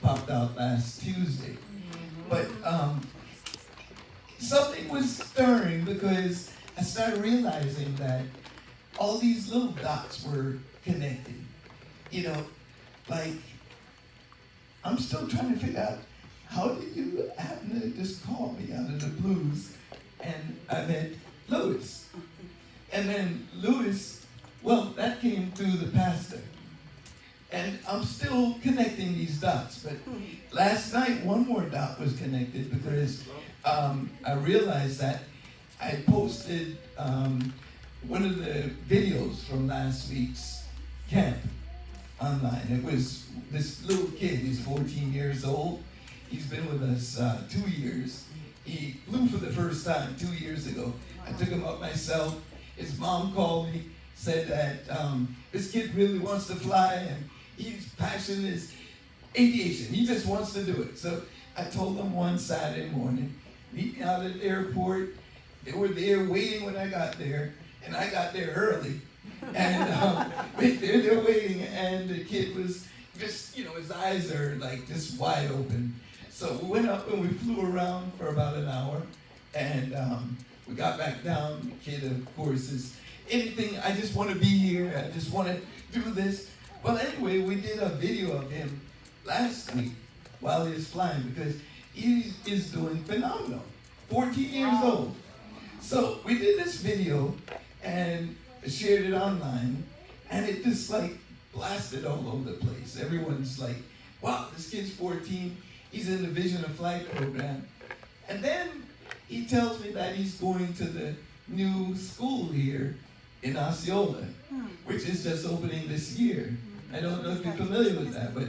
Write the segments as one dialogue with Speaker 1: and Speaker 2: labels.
Speaker 1: popped out last Tuesday. But something was stirring because I started realizing that all these little dots were connected. You know, like, I'm still trying to figure out, how did you happen to just call me out of the blues? And I met Lewis. And then Lewis, well, that came through the pastor. And I'm still connecting these dots. But last night, one more dot was connected because I realized that I posted one of the videos from last week's camp online. It was this little kid, he's 14 years old. He's been with us 2 years. He flew for the first time 2 years ago. I took him up myself. His mom called me, said that this kid really wants to fly and his passion is aviation. He just wants to do it. So I told him one Saturday morning, meet me out at the airport. They were there waiting when I got there, and I got there early. And they're waiting, and the kid was just, his eyes are like just wide open. So we went up and we flew around for about an hour, and we got back down. The kid, of course, is anything, I just want to be here, I just want to do this. Well, anyway, we did a video of him last week while he was flying because he is doing phenomenal. 14 years old. So we did this video and shared it online, and it just like blasted all over the place. Everyone's like, wow, this kid's 14. He's in the Vision of Flight program. And then he tells me that he's going to the new school here in Osceola, which is just opening this year. I don't know if you're familiar with that, but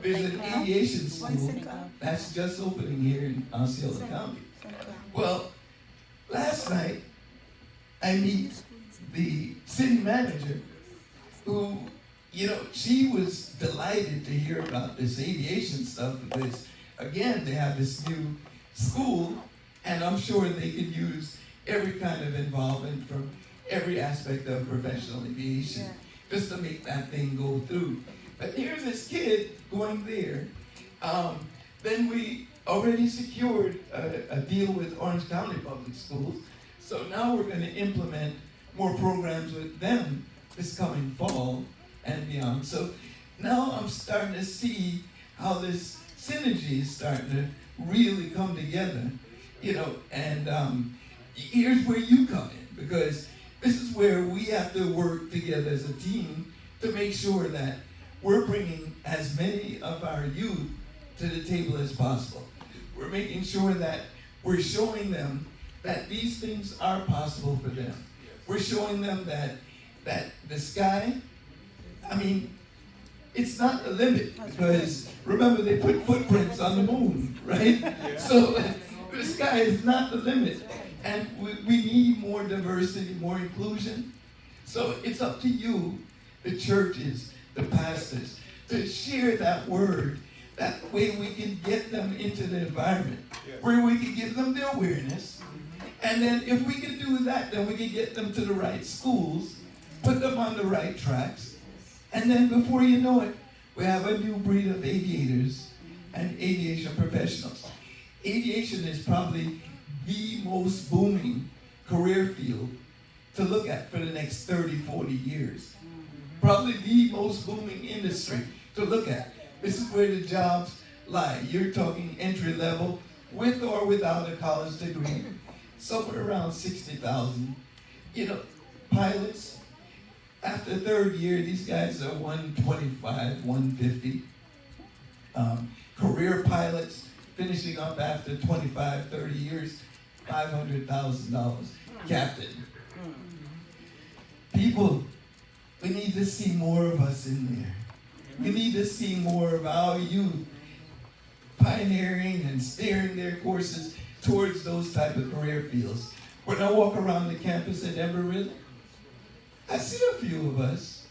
Speaker 1: there's an aviation school that's just opening here in Osceola County. Well, last night, I meet the city manager who, she was delighted to hear about this aviation stuff because, again, they have this new school, and I'm sure they could use every kind of involvement from every aspect of professional aviation just to make that thing go through. But here's this kid going there. Then we already secured a deal with Orange County Public Schools. So now we're going to implement more programs with them this coming fall and beyond. So now I'm starting to see how this synergy is starting to really come together, and here's where you come in, because this is where we have to work together as a team to make sure that we're bringing as many of our youth to the table as possible. We're making sure that we're showing them that these things are possible for them. We're showing them that the sky, it's not the limit, because remember they put footprints on the moon, right? Yeah. So the sky is not the limit. And we need more diversity, more inclusion. So it's up to you, the churches, the pastors, to share that word. That way we can get them into the environment where we can give them the awareness. And then if we can do that, then we can get them to the right schools, put them on the right tracks. And then before you know it, we have a new breed of aviators and aviation professionals. Aviation is probably the most booming career field to look at for the next 30, 40 years. Probably the most booming industry to look at. This is where the jobs lie. You're talking entry level, with or without a college degree, somewhere around 60,000. Pilots, after the third year, these guys are 125, 150. Career pilots, finishing up after 25, 30 years, $500,000. Captain. People, we need to see more of us in there. We need to see more of our youth pioneering and steering their courses towards those type of career fields. When I walk around the campus at Everett, I see a few of us,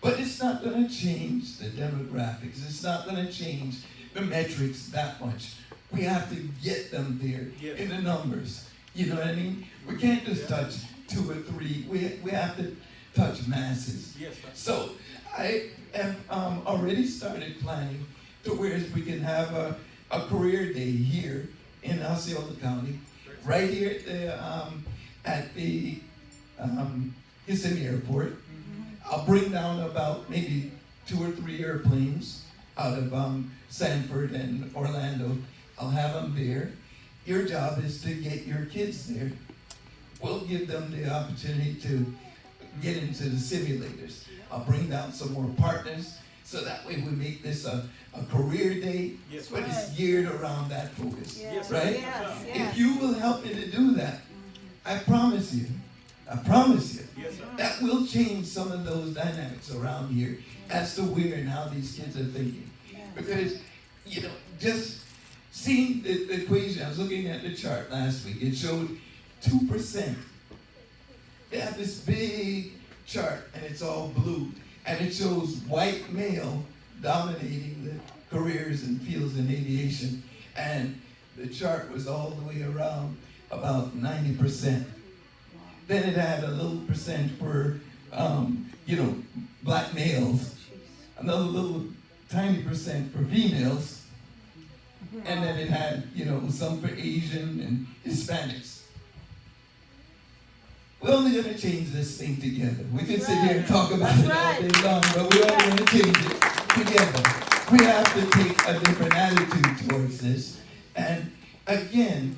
Speaker 1: but it's not going to change the demographics. It's not going to change the metrics that much. We have to get them there in the numbers. You know what I mean? We can't just touch 2 or 3. We have to touch masses. So I have already started planning to where we can have a career day here in Osceola County, right here at the Kissimmee Airport. I'll bring down about maybe 2 or 3 airplanes out of Sanford and Orlando. I'll have them there. Your job is to get your kids there. We'll give them the opportunity to get into the simulators. I'll bring down some more partners so that way we make this a career day,
Speaker 2: yes,
Speaker 1: but it's geared around that focus,
Speaker 2: yes,
Speaker 1: right?
Speaker 3: Yes,
Speaker 1: If you will help me to do that, I promise you,
Speaker 2: yes,
Speaker 1: that will change some of those dynamics around here as to where and how these kids are thinking. Because, just seeing the equation, I was looking at the chart last week, it showed 2%. They have this big chart, and it's all blue, and it shows white male dominating the careers and fields in aviation, and the chart was all the way around about 90%. Then it had a little percent for, black males, another little tiny percent for females, and then it had, some for Asian and Hispanics. We're only going to change this thing together. We can sit here and talk about it all day long, but we're only going to change it together. We have to take a different attitude towards this. And again,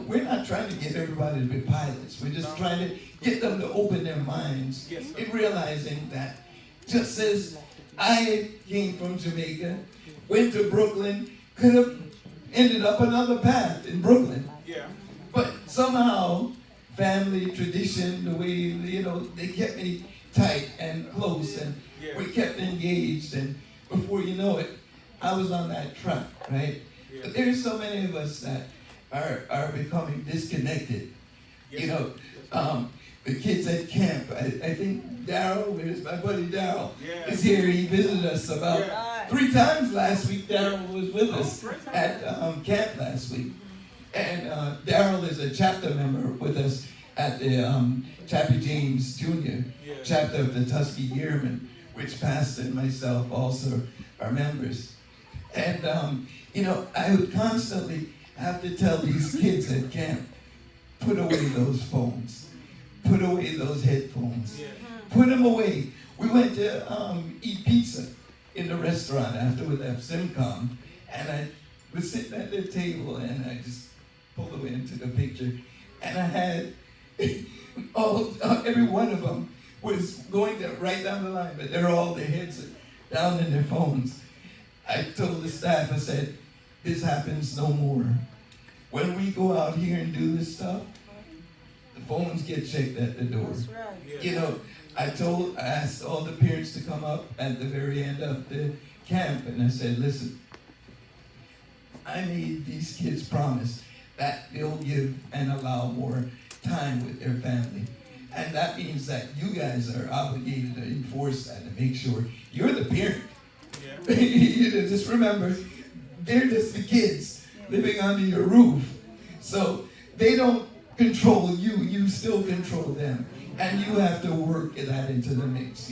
Speaker 1: we're not trying to get everybody to be pilots. We're just trying to get them to open their minds in realizing that just as I came from Jamaica, went to Brooklyn, could have ended up another path in Brooklyn.
Speaker 2: yeah,
Speaker 1: But somehow, family, tradition, the way, they kept me tight and close, and we kept engaged, and before you know it, I was on that track, right?
Speaker 2: yeah.
Speaker 1: But there's so many of us that are becoming disconnected.
Speaker 2: Yes,
Speaker 1: The kids at camp, I think Daryl, where's my buddy Daryl,
Speaker 2: yeah.
Speaker 1: is here. He visited us about
Speaker 2: Yeah.
Speaker 1: 3 times last week. Daryl was with us at camp last week. And Daryl is a chapter member with us at the Chappie James Jr. chapter of the Tuskegee Yearmen, which Pastor and myself also are members. And, I would constantly have to tell these kids at camp, put away those phones, put away those headphones, put them away. We went to eat pizza in the restaurant after we left Simcom, and I was sitting at the table, and I just pulled away and took a picture, and I had every one of them was going right down the line, but they're all, their heads down in their phones. I told the staff, I said, this happens no more. When we go out here and do this stuff, the phones get checked at the door.
Speaker 3: That's right.
Speaker 1: I asked all the parents to come up at the very end of the camp, and I said, listen, I made these kids promise that they'll give and allow more time with their family. And that means that you guys are obligated to enforce that and make sure you're the parent.
Speaker 2: Yeah.
Speaker 1: Just remember, they're just the kids living under your roof. So they don't control you, you still control them. And you have to work that into the mix.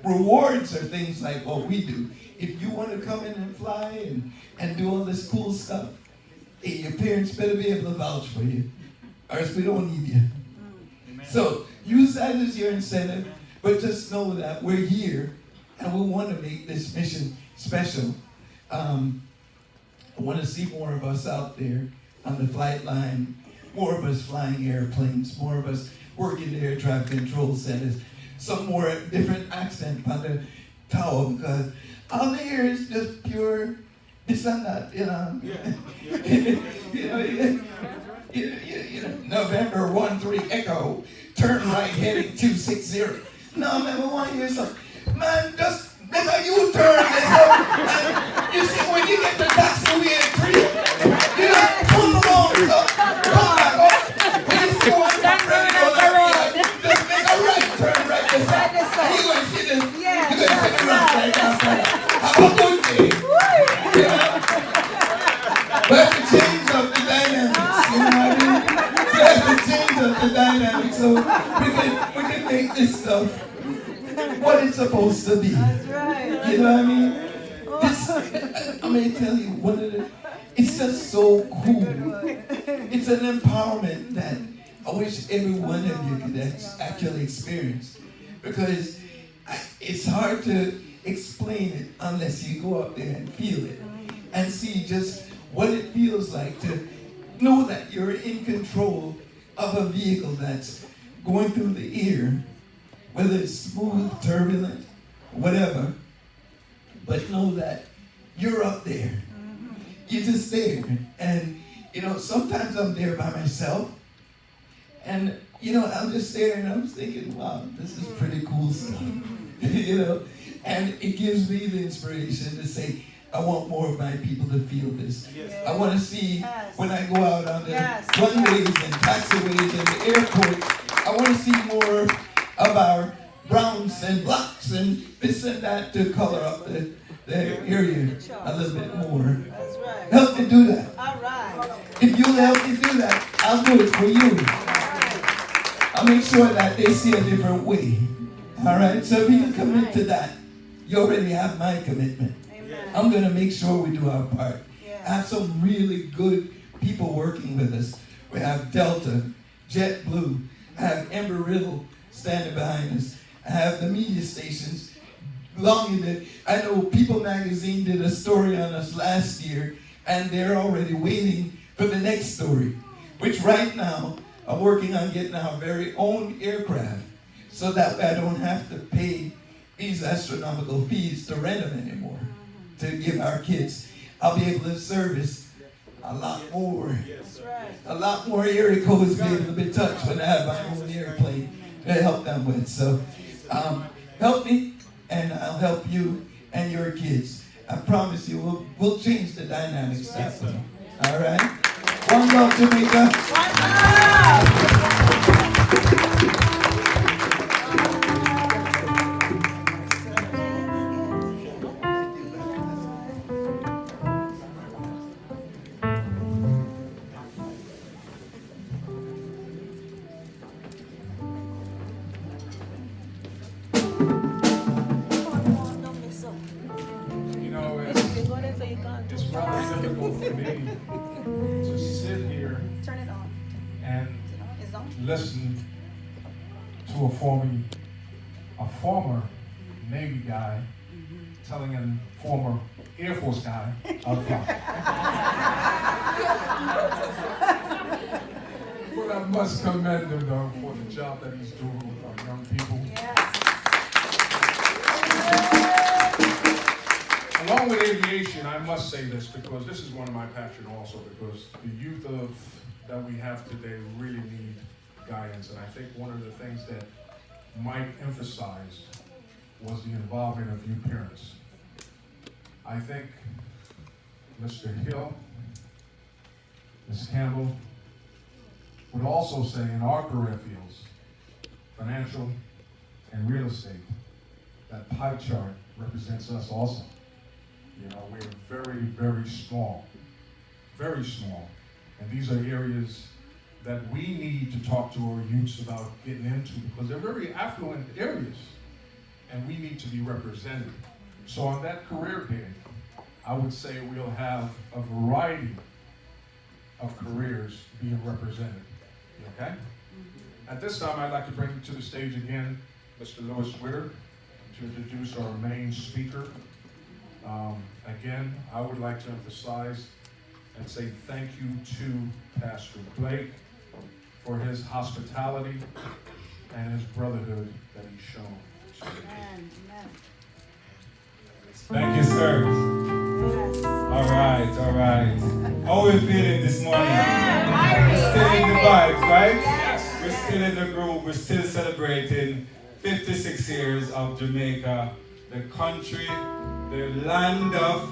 Speaker 1: Rewards are things like what we do. If you want to come in and fly and do all this cool stuff, hey, your parents better be able to vouch for you, or else we don't need you.
Speaker 2: Amen.
Speaker 1: So use that as your incentive, but just know that we're here and we want to make this mission special. I want to see more of us out there on the flight line, more of us flying airplanes, more of us working the air traffic control centers, some more different accent on the tower, because all they hear is just pure this and that, November 1-3 Echo, turn right heading 260. No, man, we want to hear something. Man, just make a U-turn. You see, when you get to taxiway at 3, you just pull them on. So, come back up. When you see one come ready to go left, just make a right turn right this side. And you're going to see the rock right outside. Have a good day. We have to change up the dynamics, you know what I mean? We have to change up the dynamics so we can make this stuff what it's supposed to be.
Speaker 3: That's right.
Speaker 1: You know what I mean? This I'm going to tell you, it's just so cool. It's an empowerment that I wish every one of you could actually experience. Because it's hard to explain it unless you go up there and feel it. And see just what it feels like to know that you're in control of a vehicle that's going through the air, whether it's smooth, turbulent, whatever, but know that you're up there. You're just there. And, sometimes I'm there by myself. And, I'm just there and I'm thinking, wow, this is pretty cool stuff. And it gives me the inspiration to say, I want more of my people to feel this. Yes. I want to see when I go out on the runways and taxiways and the airports, I want to see more of our browns and blacks and this and that to color up the area a little bit more.
Speaker 3: That's right.
Speaker 1: Help me do that.
Speaker 3: All right.
Speaker 1: If you'll help me do that, I'll do it for you. I'll make sure that they see a different way. All right? So if you can commit to that, you already have my commitment. I'm going to make sure we do our part. I have some really good people working with us. We have Delta, JetBlue, I have Embry-Riddle standing behind us. I have the media stations longing to. I know People Magazine did a story on us last year, and they're already waiting for the next story, which right now I'm working on getting our very own aircraft so that I don't have to pay these astronomical fees to rent them anymore. To give our kids, I'll be able to service a lot more. A lot more area codes be able to be touched when I have my own airplane to help them with. So help me and I'll help you and your kids. I promise you we'll change the dynamics that way. All right? One love, Jamaica. One love.
Speaker 4: It's rather difficult for me to sit here and listen to a former Navy guy telling a former Air Force guy how to fly. But I must commend him though for the job that he's doing with our young people. Along with aviation, I must say this because this is one of my passions also, because the youth that we have today really need guidance. And I think one of the things that Mike emphasized was the involvement of you parents. I think Mr. Hill, Ms. Campbell, would also say in our career fields, financial and real estate, that pie chart represents us also. We're very, very small, very small. And these are areas that we need to talk to our youths about getting into because they're very affluent areas and we need to be represented. So on that career page, I would say we'll have a variety of careers being represented, okay? At this time, I'd like to bring to the stage again, Mr. Lewis Witter, to introduce our main speaker. Again, I would like to emphasize and say thank you to Pastor Blake for his hospitality and his brotherhood that he's shown.
Speaker 3: Amen.
Speaker 5: Thank you, sir. All right. How are we feeling this morning? We're still in the vibes, right?
Speaker 3: Yes.
Speaker 5: We're still in the groove. We're still celebrating 56 years of Jamaica, the country, the land of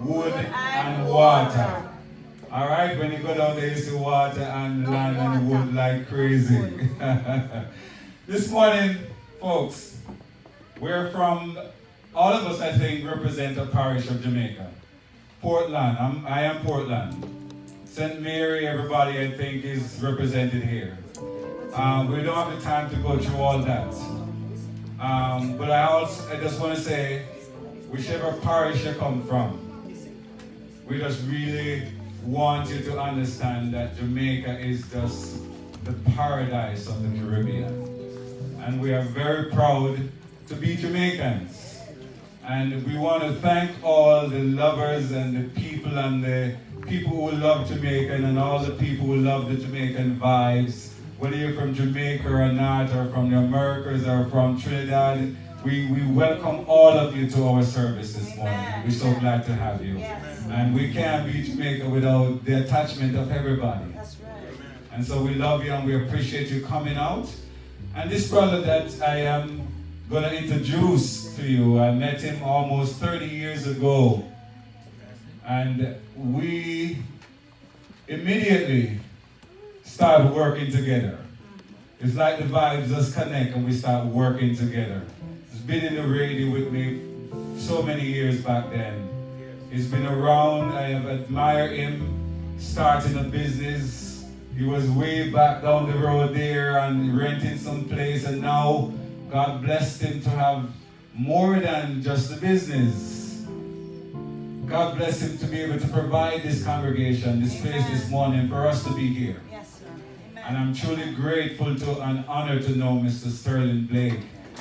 Speaker 5: wood and water. All right, when you go down there, you see water and land and wood like crazy. This morning, folks, we're from, all of us, I think, represent a parish of Jamaica. Portland, I am Portland. St. Mary, everybody, I think, is represented here. We don't have the time to go through all that. But I just want to say, whichever parish you come from, We just really want you to understand that Jamaica is just the paradise of the Caribbean. And we are very proud to be Jamaicans. And we want to thank all the lovers and the people who love Jamaica and all the people who love the Jamaican vibes. Whether you're from Jamaica or not, or from the Americas or from Trinidad, we welcome all of you to our service this morning. We're so glad to have you.
Speaker 3: Yes.
Speaker 5: And we can't be Jamaica without the attachment of everybody.
Speaker 3: That's right.
Speaker 5: And so we love you and we appreciate you coming out. And this brother that I am going to introduce to you, I met him almost 30 years ago. And we immediately started working together. It's like the vibes just connect and we start working together. He's been in the radio with me so many years back then. He's been around. I have admired him starting a business. He was way back down the road there and renting some place, and now God blessed him to have more than just a business. God bless him to be able to provide this congregation, this place this morning for us to be here.
Speaker 3: Yes, sir. Amen.
Speaker 5: And I'm truly grateful to and honored to know Mr. Sterling Blake.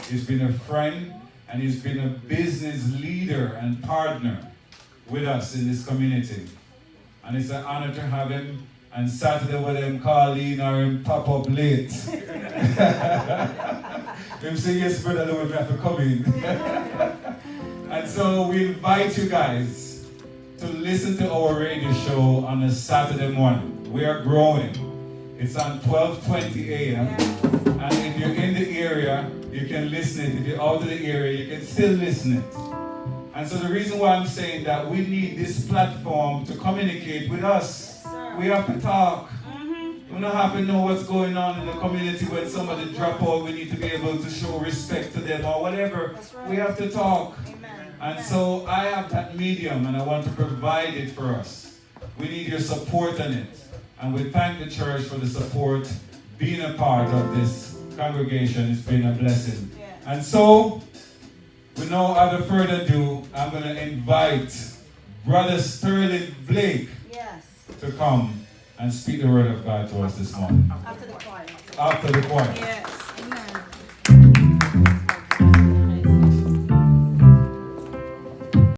Speaker 5: He's been a friend and he's been a business leader and partner with us in this community. And it's an honor to have him. And Saturday when him call in or him pop up late. Him say, yes, Brother Louis, we have to come in. And so we invite you guys to listen to our radio show on a Saturday morning. We are growing. It's on 12:20 a.m. And if you're in the area, you can listen it. If you're out of the area, you can still listen it. And so the reason why I'm saying that we need this platform to communicate with us. We have to talk. We don't have to know what's going on in the community. When somebody drop out, we need to be able to show respect to them or whatever.
Speaker 3: Right.
Speaker 5: We have to talk.
Speaker 3: Amen.
Speaker 5: And so I have that medium and I want to provide it for us. We need your support on it. And we thank the church for the support. Being a part of this congregation has been a blessing.
Speaker 3: Yes.
Speaker 5: And so, with no other further ado, I'm going to invite Brother Sterling Blake
Speaker 3: Yes.
Speaker 5: to come and speak the word of God to us this morning.
Speaker 3: After the choir.
Speaker 5: After the choir.
Speaker 3: Yes.